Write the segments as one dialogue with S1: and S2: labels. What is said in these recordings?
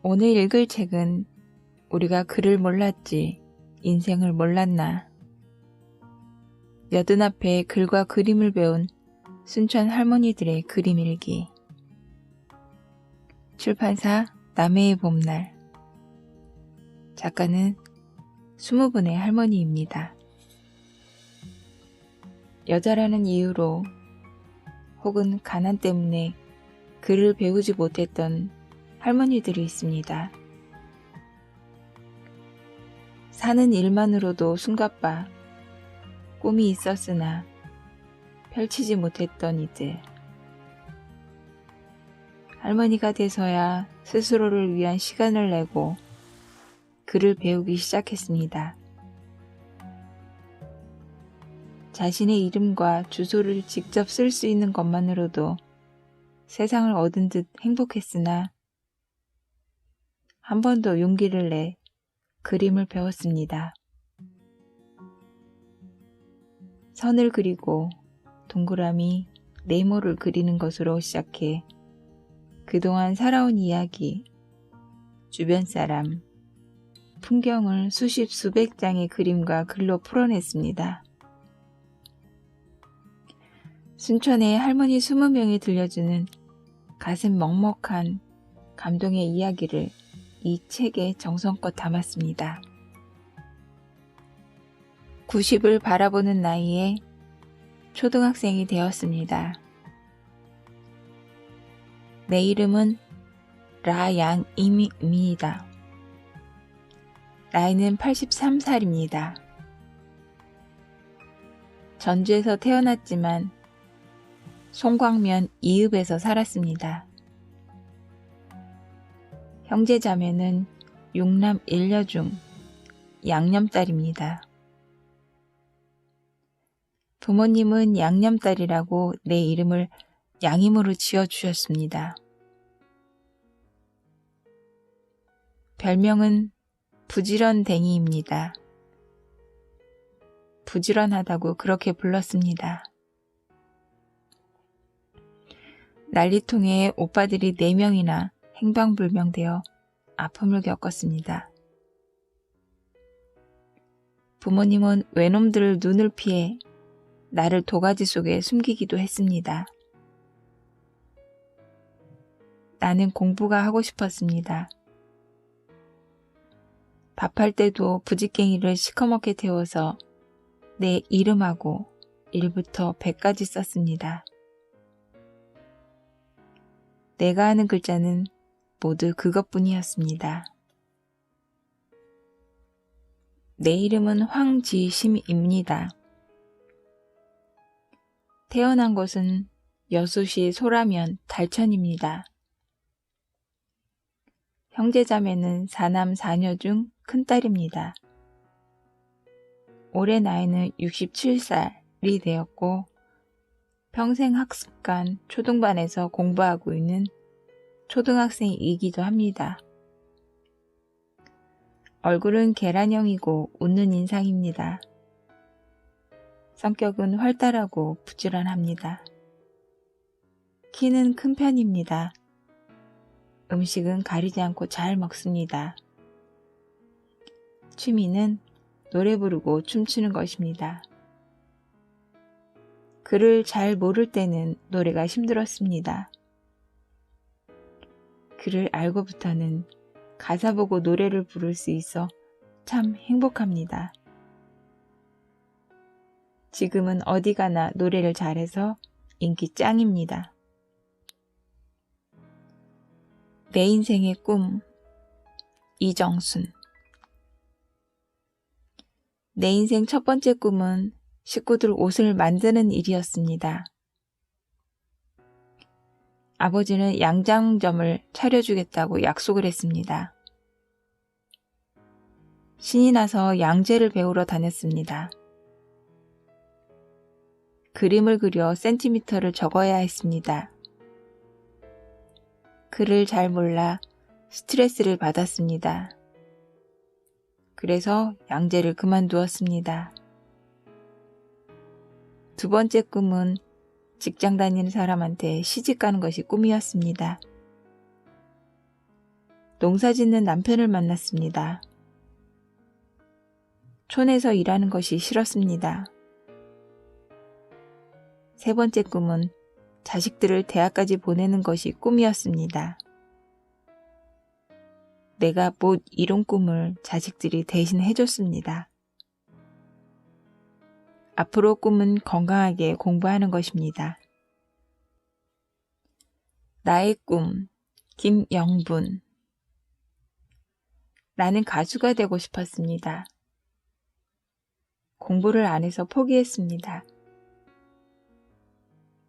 S1: 오늘 읽을 책은 우리가 글을 몰랐지 인생을 몰랐나. 여든 앞에 글과 그림을 배운 순천 할머니들의 그림 일기. 출판사 남해의 봄날. 작가는 20분의 할머니입니다. 여자라는 이유로 혹은 가난 때문에 글을 배우지 못했던 할머니들이 있습니다. 사는 일만으로도 숨가빠 꿈이 있었으나 펼치지 못했던 이들. 할머니가 돼서야 스스로를 위한 시간을 내고 글을 배우기 시작했습니다. 자신의 이름과 주소를 직접 쓸 수 있는 것만으로도 세상을 얻은 듯 행복했으나 한 번 더 용기를 내 그림을 배웠습니다. 선을 그리고 동그라미, 네모를 그리는 것으로 시작해 그동안 살아온 이야기, 주변 사람, 풍경을 수십 수백 장의 그림과 글로 풀어냈습니다. 순천의 할머니 20명이 들려주는 가슴 먹먹한 감동의 이야기를 이 책에 정성껏 담았습니다. 90을 바라보는 나이에 초등학생이 되었습니다. 내 이름은 라양임입니다. 나이는 83살입니다. 전주에서 태어났지만 송광면 이읍에서 살았습니다. 형제자매는 6남 1녀 중 양념딸입니다. 부모님은 양념딸이라고 내 이름을 양임으로 지어주셨습니다. 별명은 부지런댕이입니다. 부지런하다고 그렇게 불렀습니다. 난리통에 오빠들이 4명이나 행방불명되어 아픔을 겪었습니다. 부모님은 외놈들 눈을 피해 나를 도가지 속에 숨기기도 했습니다. 나는 공부가 하고 싶었습니다. 밥할 때도 부지깽이를 시커멓게 태워서 내 이름하고 1부터 100까지 썼습니다. 내가 아는 글자는 모두 그것뿐이었습니다. 내 이름은 황지심입니다. 태어난 곳은 여수시 소라면 달천입니다. 형제자매는 4남 4녀 중 큰딸입니다. 올해 나이는 67살이 되었고 평생 학습관 초등반에서 공부하고 있는 초등학생이기도 합니다. 얼굴은 계란형이고 웃는 인상입니다. 성격은 활달하고 부지런합니다. 키는 큰 편입니다. 음식은 가리지 않고 잘 먹습니다. 취미는 노래 부르고 춤추는 것입니다. 글을 잘 모를 때는 노래가 힘들었습니다. 글을 알고부터는 가사 보고 노래를 부를 수 있어 참 행복합니다. 지금은 어디 가나 노래를 잘해서 인기 짱입니다. 내 인생의 꿈, 이정순. 내 인생 첫 번째 꿈은 식구들 옷을 만드는 일이었습니다. 아버지는 양장점을 차려주겠다고 약속을 했습니다. 신이 나서 양재를 배우러 다녔습니다. 그림을 그려 센티미터를 적어야 했습니다. 글을 잘 몰라 스트레스를 받았습니다. 그래서 양재를 그만두었습니다. 두 번째 꿈은 직장 다니는 사람한테 시집 가는 것이 꿈이었습니다. 농사짓는 남편을 만났습니다. 촌에서 일하는 것이 싫었습니다. 세 번째 꿈은 자식들을 대학까지 보내는 것이 꿈이었습니다. 내가 못 이룬 꿈을 자식들이 대신 해줬습니다. 앞으로 꿈은 건강하게 공부하는 것입니다. 나의 꿈, 김영분. 나는 가수가 되고 싶었습니다. 공부를 안 해서 포기했습니다.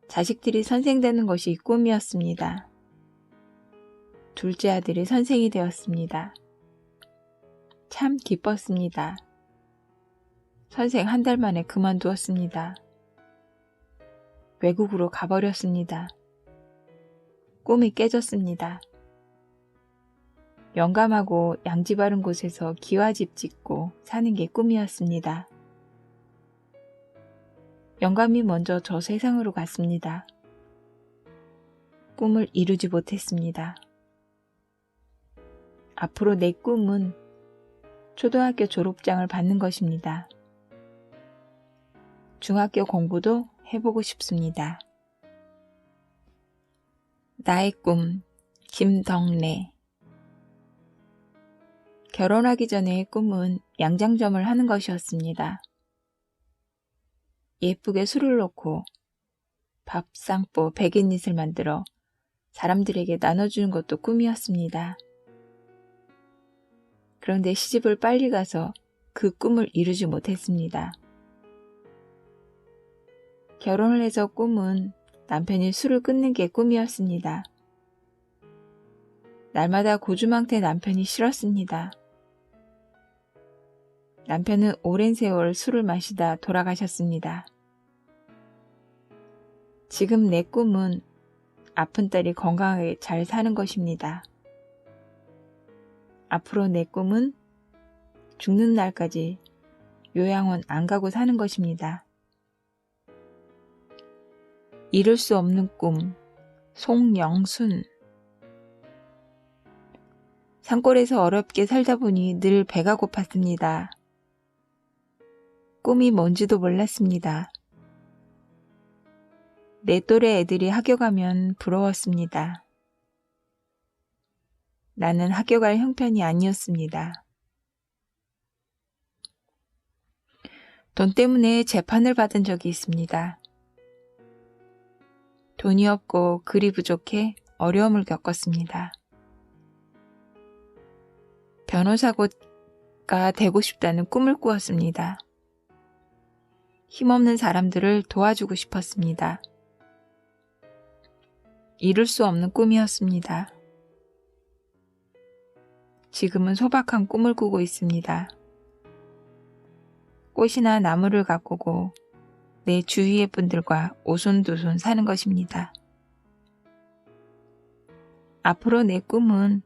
S1: 자식들이 선생 되는 것이 꿈이었습니다. 둘째 아들이 선생이 되었습니다. 참 기뻤습니다. 선생 한 달 만에 그만두었습니다. 외국으로 가버렸습니다. 꿈이 깨졌습니다. 영감하고 양지 바른 곳에서 기와집 짓고 사는 게 꿈이었습니다. 영감이 먼저 저 세상으로 갔습니다. 꿈을 이루지 못했습니다. 앞으로 내 꿈은 초등학교 졸업장을 받는 것입니다. 중학교 공부도 해보고 싶습니다. 나의 꿈, 김덕래. 결혼하기 전에 꿈은 양장점을 하는 것이었습니다. 예쁘게 술을 놓고 밥상포 100인잇을 만들어 사람들에게 나눠주는 것도 꿈이었습니다. 그런데 시집을 빨리 가서 그 꿈을 이루지 못했습니다. 결혼을 해서 꿈은 남편이 술을 끊는 게 꿈이었습니다. 날마다 고주망태 남편이 싫었습니다. 남편은 오랜 세월 술을 마시다 돌아가셨습니다. 지금 내 꿈은 아픈 딸이 건강하게 잘 사는 것입니다. 앞으로 내 꿈은 죽는 날까지 요양원 안 가고 사는 것입니다. 이룰 수 없는 꿈, 송영순. 산골에서 어렵게 살다 보니 늘 배가 고팠습니다. 꿈이 뭔지도 몰랐습니다. 내 또래 애들이 학교 가면 부러웠습니다. 나는 학교 갈 형편이 아니었습니다. 돈 때문에 재판을 받은 적이 있습니다. 돈이 없고 글이 부족해 어려움을 겪었습니다. 변호사가 되고 싶다는 꿈을 꾸었습니다. 힘없는 사람들을 도와주고 싶었습니다. 이룰 수 없는 꿈이었습니다. 지금은 소박한 꿈을 꾸고 있습니다. 꽃이나 나무를 가꾸고 내 주위의 분들과 오손도손 사는 것입니다. 앞으로 내 꿈은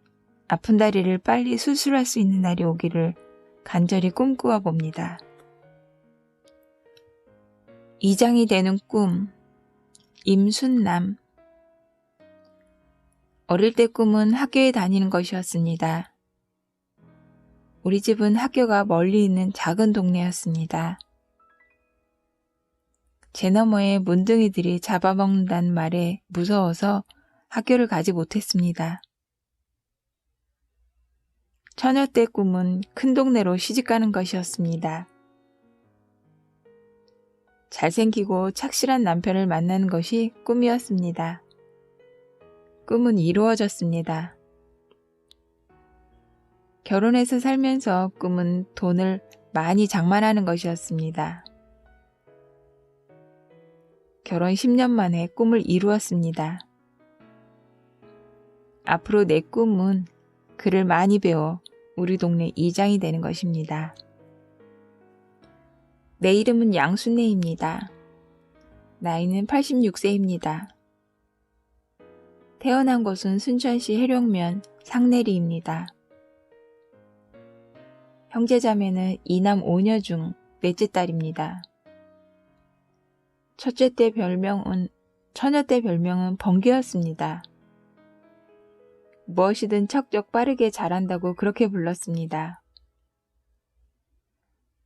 S1: 아픈 다리를 빨리 수술할 수 있는 날이 오기를 간절히 꿈꾸어 봅니다. 이장이 되는 꿈, 임순남. 어릴 때 꿈은 학교에 다니는 것이었습니다. 우리 집은 학교가 멀리 있는 작은 동네였습니다. 제 너머에 문둥이들이 잡아먹는다는 말에 무서워서 학교를 가지 못했습니다. 처녀 때 꿈은 큰 동네로 시집가는 것이었습니다. 잘생기고 착실한 남편을 만나는 것이 꿈이었습니다. 꿈은 이루어졌습니다. 결혼해서 살면서 꿈은 돈을 많이 장만하는 것이었습니다. 결혼 10년 만에 꿈을 이루었습니다. 앞으로 내 꿈은 글을 많이 배워 우리 동네 이장이 되는 것입니다. 내 이름은 양순애입니다. 나이는 86세입니다. 태어난 곳은 순천시 해룡면 상내리입니다. 형제자매는 2남 5녀 중 넷째 딸입니다. 처녀 때 별명은 번개였습니다. 무엇이든 척척 빠르게 잘한다고 그렇게 불렀습니다.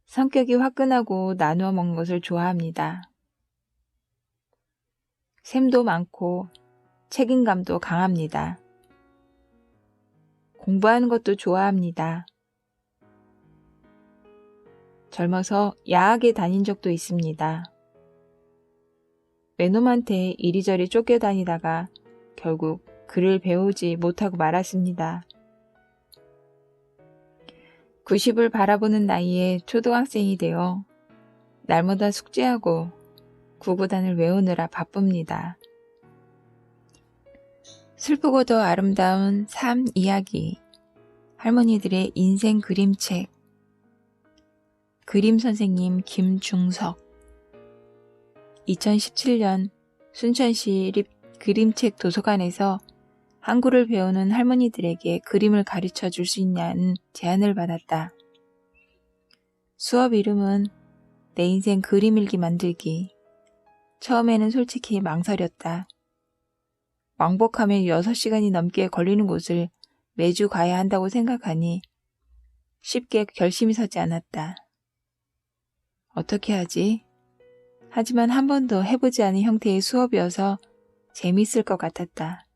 S1: 성격이 화끈하고 나누어 먹는 것을 좋아합니다. 샘도 많고 책임감도 강합니다. 공부하는 것도 좋아합니다. 젊어서 야학에 다닌 적도 있습니다. 외놈한테 이리저리 쫓겨다니다가 결국 글을 배우지 못하고 말았습니다. 90을 바라보는 나이에 초등학생이 되어 날마다 숙제하고 구구단을 외우느라 바쁩니다. 슬프고도 아름다운 삶 이야기, 할머니들의 인생 그림책, 그림 선생님 김중석. 2017년 순천시 그림책 도서관에서 한글을 배우는 할머니들에게 그림을 가르쳐 줄 수 있냐는 제안을 받았다. 수업 이름은 내 인생 그림 일기 만들기. 처음에는 솔직히 망설였다. 왕복하면 6시간이 넘게 걸리는 곳을 매주 가야 한다고 생각하니 쉽게 결심이 서지 않았다. 어떻게 하지? 하지만 한 번도 해보지 않은 형태의 수업이어서 재미있을 것 같았다.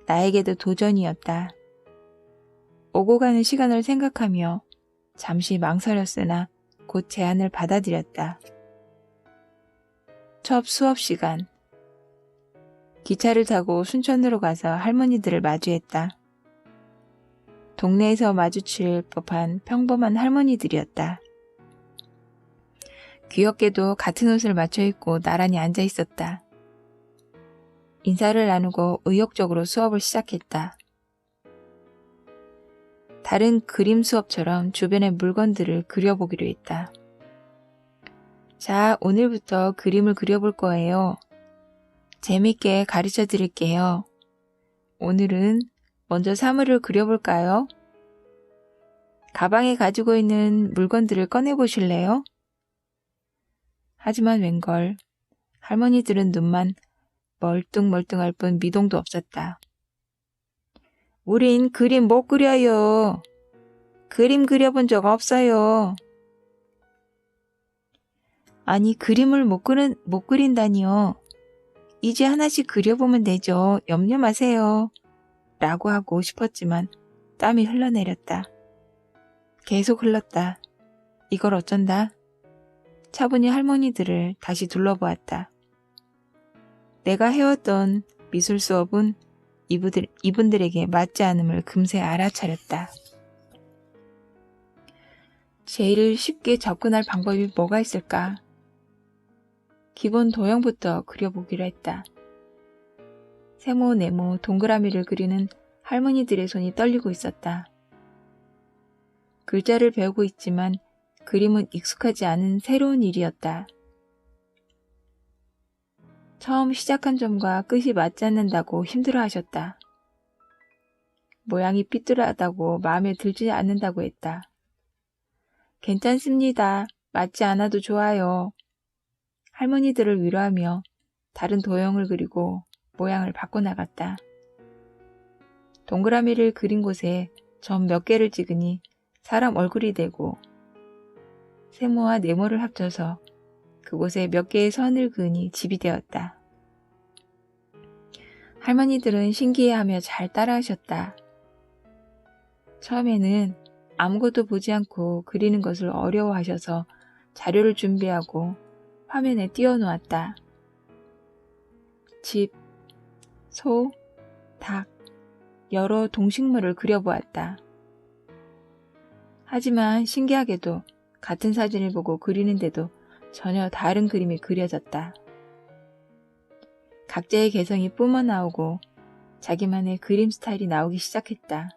S1: 나에게도 도전이었다. 오고 가는 시간을 생각하며 잠시 망설였으나 곧 제안을 받아들였다. 첫 수업 시간. 기차를 타고 순천으로 가서 할머니들을 마주했다. 동네에서 마주칠 법한 평범한 할머니들이었다. 귀엽게도 같은 옷을 맞춰 입고 나란히 앉아 있었다. 인사를 나누고 의욕적으로 수업을 시작했다. 다른 그림 수업처럼 주변의 물건들을 그려보기로 했다. 자, 오늘부터 그림을 그려볼 거예요. 재밌게 가르쳐 드릴게요. 오늘은 먼저 사물을 그려볼까요? 가방에 가지고 있는 물건들을 꺼내보실래요? 하지만 웬걸 할머니들은 눈만 멀뚱멀뚱할 뿐 미동도 없었다. 우린 그림 못 그려요. 그림 그려본 적 없어요. 아니, 그림을 못 그린다니요. 이제 하나씩 그려보면 되죠. 염려 마세요. 라고 하고 싶었지만 땀이 흘러내렸다. 계속 흘렀다. 이걸 어쩐다? 차분히 할머니들을 다시 둘러보았다. 내가 해왔던 미술 수업은 이분들에게 맞지 않음을 금세 알아차렸다. 제일 쉽게 접근할 방법이 뭐가 있을까? 기본 도형부터 그려보기로 했다. 세모, 네모, 동그라미를 그리는 할머니들의 손이 떨리고 있었다. 글자를 배우고 있지만 그림은 익숙하지 않은 새로운 일이었다. 처음 시작한 점과 끝이 맞지 않는다고 힘들어하셨다. 모양이 삐뚤하다고 마음에 들지 않는다고 했다. 괜찮습니다. 맞지 않아도 좋아요. 할머니들을 위로하며 다른 도형을 그리고 모양을 바꿔나갔다. 동그라미를 그린 곳에 점 몇 개를 찍으니 사람 얼굴이 되고 세모와 네모를 합쳐서 그곳에 몇 개의 선을 그으니 집이 되었다. 할머니들은 신기해하며 잘 따라하셨다. 처음에는 아무것도 보지 않고 그리는 것을 어려워하셔서 자료를 준비하고 화면에 띄워놓았다. 집, 소, 닭, 여러 동식물을 그려보았다. 하지만 신기하게도 같은 사진을 보고 그리는데도 전혀 다른 그림이 그려졌다. 각자의 개성이 뿜어나오고 자기만의 그림 스타일이 나오기 시작했다.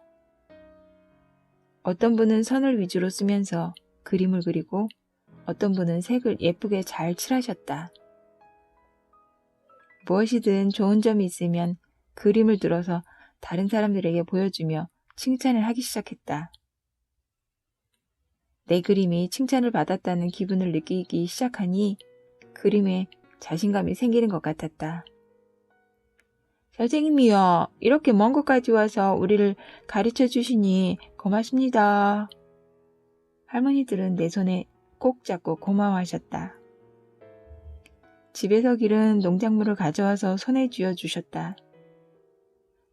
S1: 어떤 분은 선을 위주로 쓰면서 그림을 그리고 어떤 분은 색을 예쁘게 잘 칠하셨다. 무엇이든 좋은 점이 있으면 그림을 들어서 다른 사람들에게 보여주며 칭찬을 하기 시작했다. 내 그림이 칭찬을 받았다는 기분을 느끼기 시작하니 그림에 자신감이 생기는 것 같았다. 선생님이요, 이렇게 먼 곳까지 와서 우리를 가르쳐 주시니 고맙습니다. 할머니들은 내 손에 꼭 잡고 고마워하셨다. 집에서 기른 농작물을 가져와서 손에 쥐어 주셨다.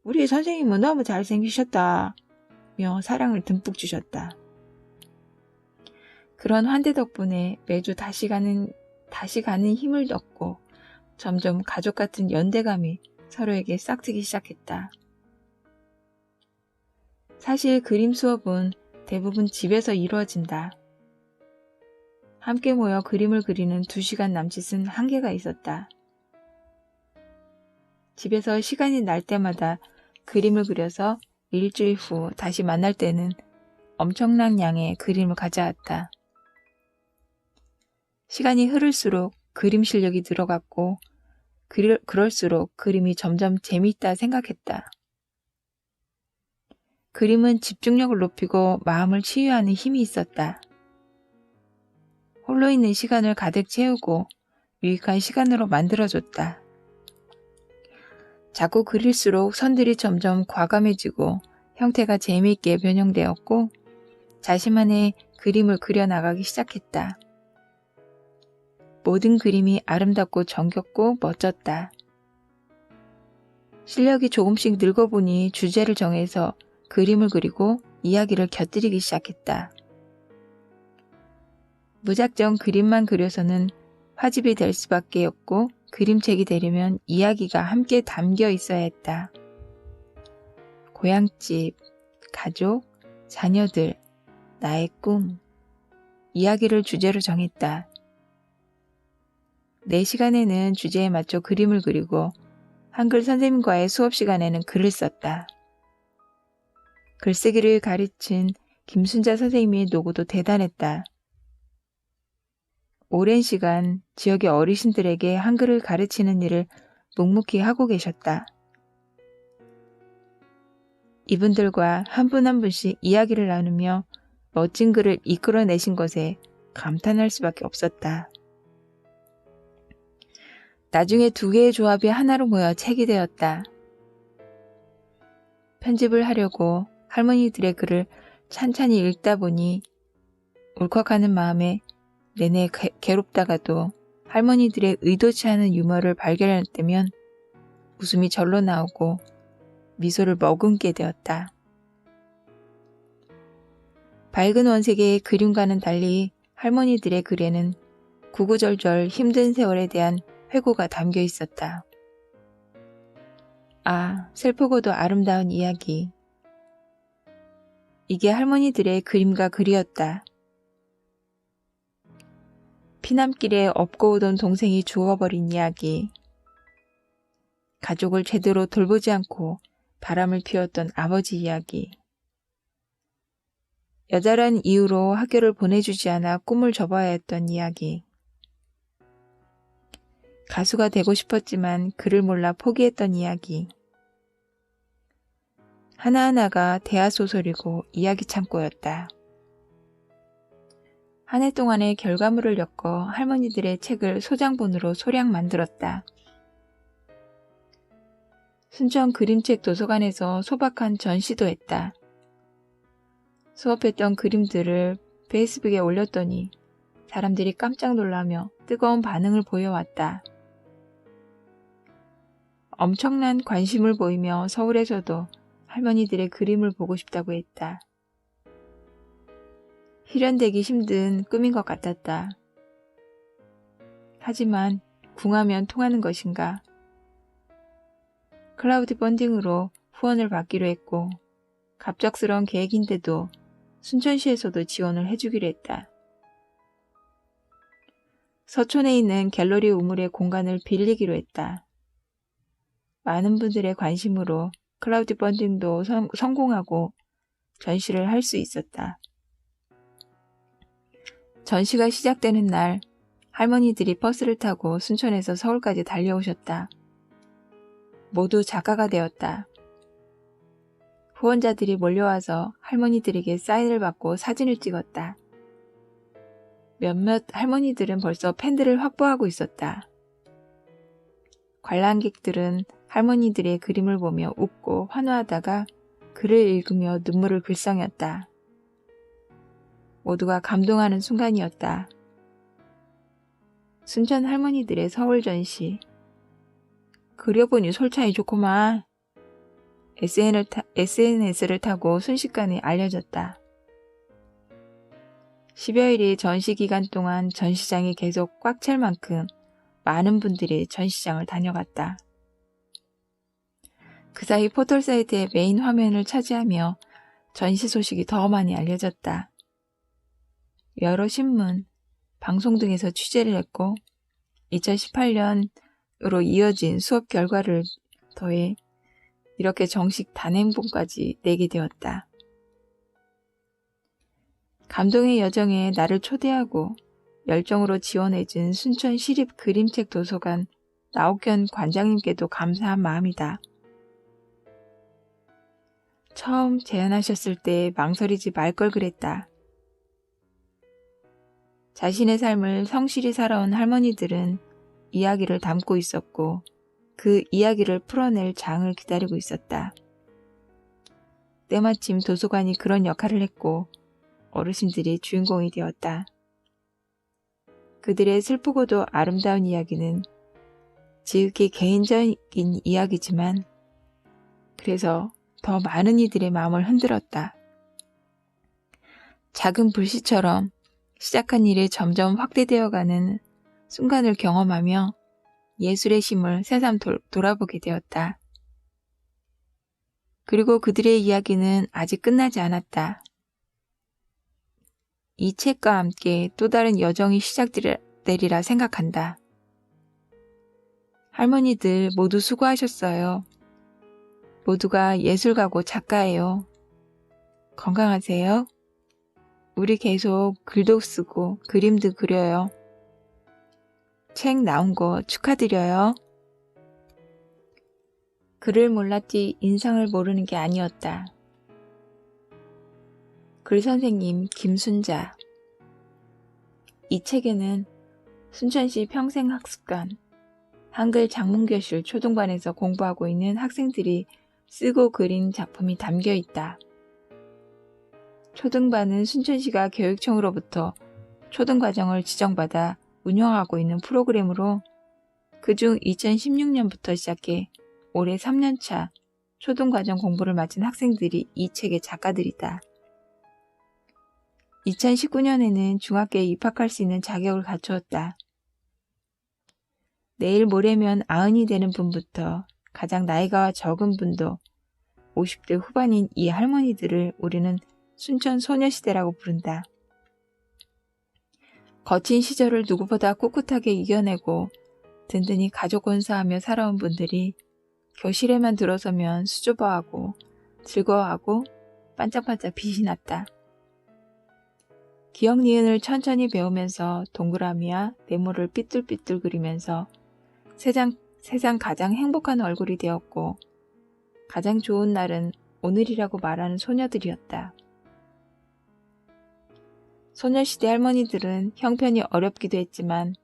S1: 우리 선생님은 너무 잘생기셨다. 며 사랑을 듬뿍 주셨다. 그런 환대 덕분에 매주 다시 가는 힘을 얻고 점점 가족 같은 연대감이 서로에게 싹트기 시작했다. 사실 그림 수업은 대부분 집에서 이루어진다. 함께 모여 그림을 그리는 2시간 남짓은 한계가 있었다. 집에서 시간이 날 때마다 그림을 그려서 일주일 후 다시 만날 때는 엄청난 양의 그림을 가져왔다. 시간이 흐를수록 그림 실력이 늘어갔고 그럴수록 그림이 점점 재미있다 생각했다. 그림은 집중력을 높이고 마음을 치유하는 힘이 있었다. 홀로 있는 시간을 가득 채우고 유익한 시간으로 만들어줬다. 자꾸 그릴수록 선들이 점점 과감해지고 형태가 재미있게 변형되었고 자신만의 그림을 그려나가기 시작했다. 모든 그림이 아름답고 정겹고 멋졌다. 실력이 조금씩 늙어보니 주제를 정해서 그림을 그리고 이야기를 곁들이기 시작했다. 무작정 그림만 그려서는 화집이 될 수밖에 없고 그림책이 되려면 이야기가 함께 담겨 있어야 했다. 고향집, 가족, 자녀들, 나의 꿈, 이야기를 주제로 정했다. 내 시간에는 주제에 맞춰 그림을 그리고 한글 선생님과의 수업 시간에는 글을 썼다. 글쓰기를 가르친 김순자 선생님의 노고도 대단했다. 오랜 시간 지역의 어르신들에게 한글을 가르치는 일을 묵묵히 하고 계셨다. 이분들과 한 분 한 분씩 이야기를 나누며 멋진 글을 이끌어내신 것에 감탄할 수밖에 없었다. 나중에 2개의 조합이 하나로 모여 책이 되었다. 편집을 하려고 할머니들의 글을 찬찬히 읽다 보니 울컥하는 마음에 내내 괴롭다가도 할머니들의 의도치 않은 유머를 발견할 때면 웃음이 절로 나오고 미소를 머금게 되었다. 밝은 원색의 그림과는 달리 할머니들의 글에는 구구절절 힘든 세월에 대한 회고가 담겨 있었다. 아, 슬프고도 아름다운 이야기. 이게 할머니들의 그림과 글이었다. 피남길에 업고 오던 동생이 죽어버린 이야기. 가족을 제대로 돌보지 않고 바람을 피웠던 아버지 이야기. 여자란 이유로 학교를 보내주지 않아 꿈을 접어야 했던 이야기. 가수가 되고 싶었지만 글을 몰라 포기했던 이야기. 하나하나가 대하소설이고 이야기 창고였다. 한 해 동안의 결과물을 엮어 할머니들의 책을 소장본으로 소량 만들었다. 순천 그림책 도서관에서 소박한 전시도 했다. 수업했던 그림들을 페이스북에 올렸더니 사람들이 깜짝 놀라며 뜨거운 반응을 보여왔다. 엄청난 관심을 보이며 서울에서도 할머니들의 그림을 보고 싶다고 했다. 실현되기 힘든 꿈인 것 같았다. 하지만 궁하면 통하는 것인가. 클라우드 펀딩으로 후원을 받기로 했고 갑작스러운 계획인데도 순천시에서도 지원을 해주기로 했다. 서촌에 있는 갤러리 우물의 공간을 빌리기로 했다. 많은 분들의 관심으로 클라우드 펀딩도 성공하고 전시를 할 수 있었다. 전시가 시작되는 날 할머니들이 버스를 타고 순천에서 서울까지 달려오셨다. 모두 작가가 되었다. 후원자들이 몰려와서 할머니들에게 사인을 받고 사진을 찍었다. 몇몇 할머니들은 벌써 팬들을 확보하고 있었다. 관람객들은 할머니들의 그림을 보며 웃고 환호하다가 글을 읽으며 눈물을 글썽였다. 모두가 감동하는 순간이었다. 순천 할머니들의 서울 전시. 그려보니 솔찬히 좋구만. SNS를 타고 순식간에 알려졌다. 10여일의 전시 기간 동안 전시장이 계속 꽉 찰 만큼 많은 분들이 전시장을 다녀갔다. 그 사이 포털사이트의 메인 화면을 차지하며 전시 소식이 더 많이 알려졌다. 여러 신문, 방송 등에서 취재를 했고 2018년으로 이어진 수업 결과를 더해 이렇게 정식 단행본까지 내게 되었다. 감동의 여정에 나를 초대하고 열정으로 지원해준 순천 시립 그림책 도서관 나옥현 관장님께도 감사한 마음이다. 처음 제안하셨을 때 망설이지 말 걸 그랬다. 자신의 삶을 성실히 살아온 할머니들은 이야기를 담고 있었고 그 이야기를 풀어낼 장을 기다리고 있었다. 때마침 도서관이 그런 역할을 했고 어르신들이 주인공이 되었다. 그들의 슬프고도 아름다운 이야기는 지극히 개인적인 이야기지만 그래서 더 많은 이들의 마음을 흔들었다. 작은 불씨처럼 시작한 일이 점점 확대되어가는 순간을 경험하며 예술의 힘을 새삼 돌아보게 되었다. 그리고 그들의 이야기는 아직 끝나지 않았다. 이 책과 함께 또 다른 여정이 시작되리라 생각한다. 할머니들 모두 수고하셨어요. 모두가 예술가고 작가예요. 건강하세요. 우리 계속 글도 쓰고 그림도 그려요. 책 나온 거 축하드려요. 글을 몰랐지 인상을 모르는 게 아니었다. 글 선생님 김순자. 이 책에는 순천시 평생학습관, 한글 작문교실 초등반에서 공부하고 있는 학생들이 쓰고 그린 작품이 담겨 있다. 초등반은 순천시가 교육청으로부터 초등과정을 지정받아 운영하고 있는 프로그램으로 그중 2016년부터 시작해 올해 3년차 초등과정 공부를 마친 학생들이 이 책의 작가들이다. 2019년에는 중학교에 입학할 수 있는 자격을 갖추었다. 내일 모레면 90이 되는 분부터 가장 나이가 적은 분도 50대 후반인 이 할머니들을 우리는 순천 소녀시대라고 부른다. 거친 시절을 누구보다 꿋꿋하게 이겨내고 든든히 가족 건사하며 살아온 분들이 교실에만 들어서면 수줍어하고 즐거워하고 반짝반짝 빛이 났다. 기억 니은을 천천히 배우면서 동그라미와 네모를 삐뚤삐뚤 그리면서 세상 가장 행복한 얼굴이 되었고 가장 좋은 날은 오늘이라고 말하는 소녀들이었다. 소녀시대 할머니들은 형편이 어렵기도 했지만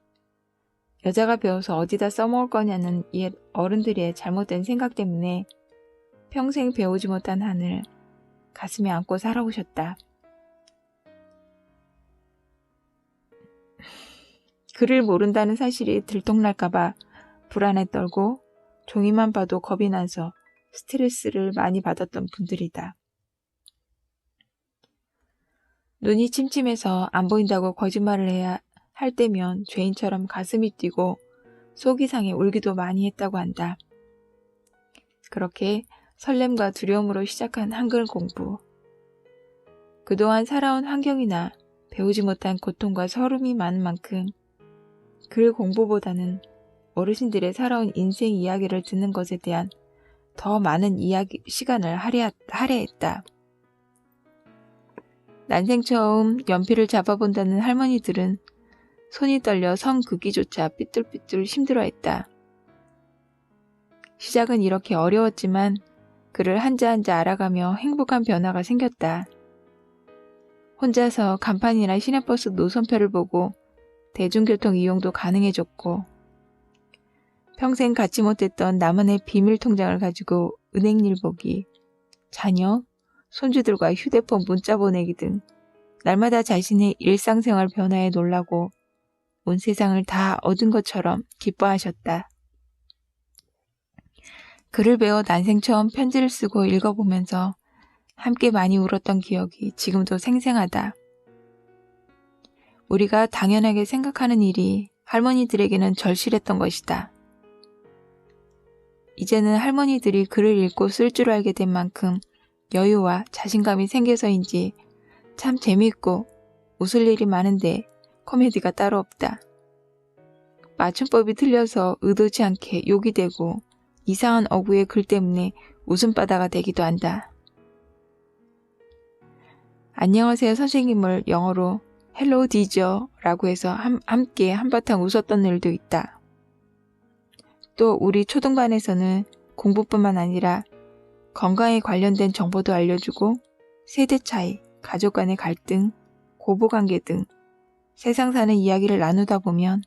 S1: 여자가 배워서 어디다 써먹을 거냐는 옛 어른들의 잘못된 생각 때문에 평생 배우지 못한 한을 가슴에 안고 살아오셨다. 글을 모른다는 사실이 들통날까봐 불안에 떨고 종이만 봐도 겁이 나서 스트레스를 많이 받았던 분들이다. 눈이 침침해서 안 보인다고 거짓말을 해야 할 때면 죄인처럼 가슴이 뛰고 속이 상해 울기도 많이 했다고 한다. 그렇게 설렘과 두려움으로 시작한 한글 공부. 그동안 살아온 환경이나 배우지 못한 고통과 서름이 많은 만큼 글 공부보다는 어르신들의 살아온 인생 이야기를 듣는 것에 대한 더 많은 시간을 할애했다. 난생 처음 연필을 잡아본다는 할머니들은 손이 떨려 선 긋기조차 삐뚤삐뚤 힘들어했다. 시작은 이렇게 어려웠지만 글을 한자 한자 알아가며 행복한 변화가 생겼다. 혼자서 간판이나 시내버스 노선표를 보고 대중교통 이용도 가능해졌고 평생 갖지 못했던 나만의 비밀 통장을 가지고 은행일 보기, 자녀, 손주들과 휴대폰 문자 보내기 등 날마다 자신의 일상생활 변화에 놀라고 온 세상을 다 얻은 것처럼 기뻐하셨다. 글을 배워 난생 처음 편지를 쓰고 읽어보면서 함께 많이 울었던 기억이 지금도 생생하다. 우리가 당연하게 생각하는 일이 할머니들에게는 절실했던 것이다. 이제는 할머니들이 글을 읽고 쓸 줄 알게 된 만큼 여유와 자신감이 생겨서인지 참 재미있고 웃을 일이 많은데 코미디가 따로 없다. 맞춤법이 틀려서 의도치 않게 욕이 되고 이상한 어구의 글 때문에 웃음바다가 되기도 한다. 안녕하세요 선생님을 영어로 헬로우 디저 라고 해서 함께 한바탕 웃었던 일도 있다. 또 우리 초등반에서는 공부뿐만 아니라 건강에 관련된 정보도 알려주고 세대 차이, 가족 간의 갈등, 고부관계 등 세상 사는 이야기를 나누다 보면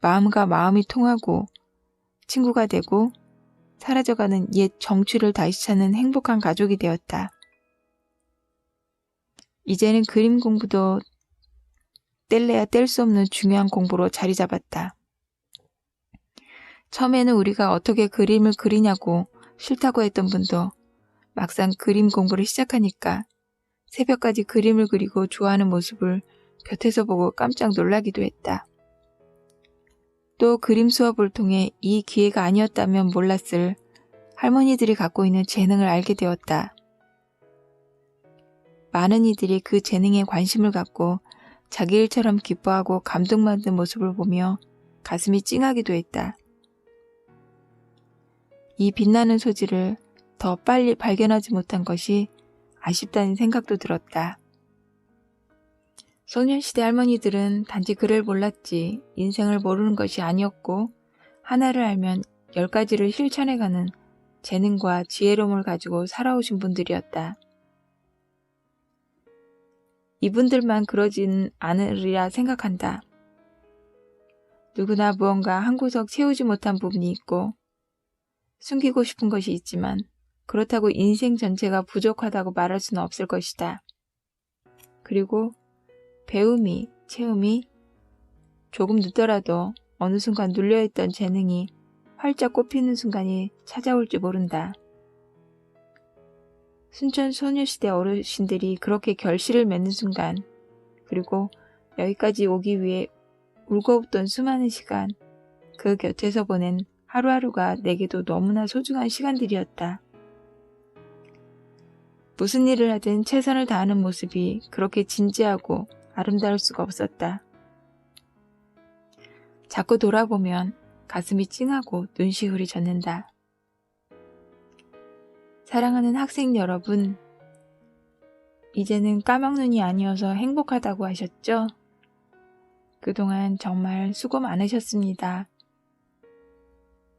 S1: 마음과 마음이 통하고 친구가 되고 사라져가는 옛 정취를 다시 찾는 행복한 가족이 되었다. 이제는 그림 공부도 뗄래야 뗄 수 없는 중요한 공부로 자리 잡았다. 처음에는 우리가 어떻게 그림을 그리냐고 싫다고 했던 분도 막상 그림 공부를 시작하니까 새벽까지 그림을 그리고 좋아하는 모습을 곁에서 보고 깜짝 놀라기도 했다. 또 그림 수업을 통해 이 기회가 아니었다면 몰랐을 할머니들이 갖고 있는 재능을 알게 되었다. 많은 이들이 그 재능에 관심을 갖고 자기 일처럼 기뻐하고 감동받는 모습을 보며 가슴이 찡하기도 했다. 이 빛나는 소질을 더 빨리 발견하지 못한 것이 아쉽다는 생각도 들었다. 소년시대 할머니들은 단지 글을 몰랐지 인생을 모르는 것이 아니었고 하나를 알면 10가지를 실천해가는 재능과 지혜로움을 가지고 살아오신 분들이었다. 이분들만 그러진 않으리라 생각한다. 누구나 무언가 한 구석 채우지 못한 부분이 있고 숨기고 싶은 것이 있지만 그렇다고 인생 전체가 부족하다고 말할 수는 없을 것이다. 그리고 배움이, 채움이 조금 늦더라도 어느 순간 눌려있던 재능이 활짝 꽃피는 순간이 찾아올지 모른다. 순천 소녀시대 어르신들이 그렇게 결실을 맺는 순간, 그리고 여기까지 오기 위해 울고 웃던 수많은 시간, 그 곁에서 보낸 하루하루가 내게도 너무나 소중한 시간들이었다. 무슨 일을 하든 최선을 다하는 모습이 그렇게 진지하고 아름다울 수가 없었다. 자꾸 돌아보면 가슴이 찡하고 눈시울이 젖는다. 사랑하는 학생 여러분, 이제는 까막눈이 아니어서 행복하다고 하셨죠? 그동안 정말 수고 많으셨습니다.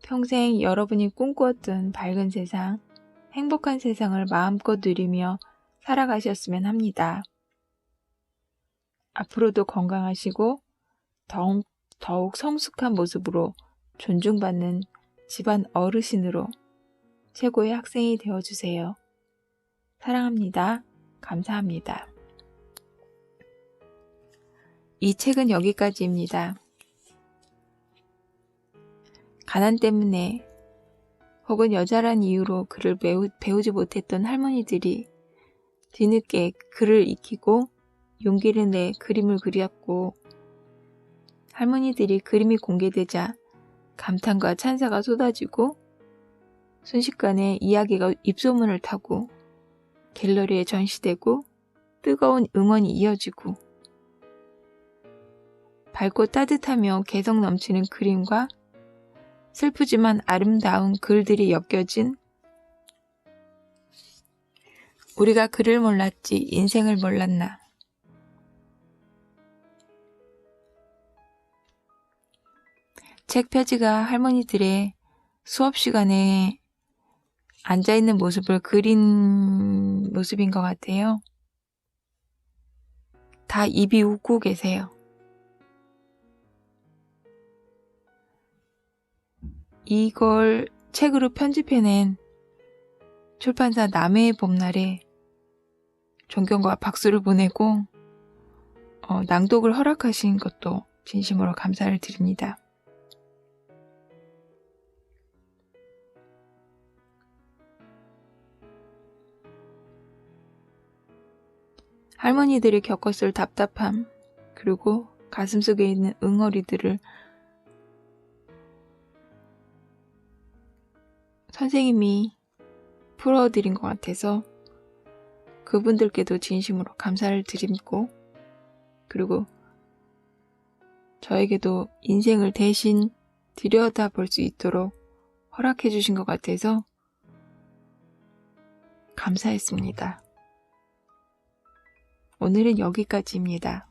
S1: 평생 여러분이 꿈꾸었던 밝은 세상, 행복한 세상을 마음껏 누리며 살아가셨으면 합니다. 앞으로도 건강하시고 더욱 성숙한 모습으로 존중받는 집안 어르신으로 최고의 학생이 되어주세요. 사랑합니다. 감사합니다. 이 책은 여기까지입니다. 가난 때문에 혹은 여자란 이유로 글을 배우지 못했던 할머니들이 뒤늦게 글을 익히고 용기를 내 그림을 그렸고 할머니들이 그림이 공개되자 감탄과 찬사가 쏟아지고 순식간에 이야기가 입소문을 타고 갤러리에 전시되고 뜨거운 응원이 이어지고 밝고 따뜻하며 개성 넘치는 그림과 슬프지만 아름다운 글들이 엮여진 우리가 글을 몰랐지 인생을 몰랐나. 책 표지가 할머니들의 수업 시간에 앉아있는 모습을 그린 모습인 것 같아요. 다 입이 웃고 계세요. 이걸 책으로 편집해낸 출판사 남해의 봄날에 존경과 박수를 보내고 낭독을 허락하신 것도 진심으로 감사를 드립니다. 할머니들이 겪었을 답답함, 그리고 가슴속에 있는 응어리들을 선생님이 풀어드린 것 같아서 그분들께도 진심으로 감사를 드리고, 그리고 저에게도 인생을 대신 들여다볼 수 있도록 허락해 주신 것 같아서 감사했습니다. 오늘은 여기까지입니다.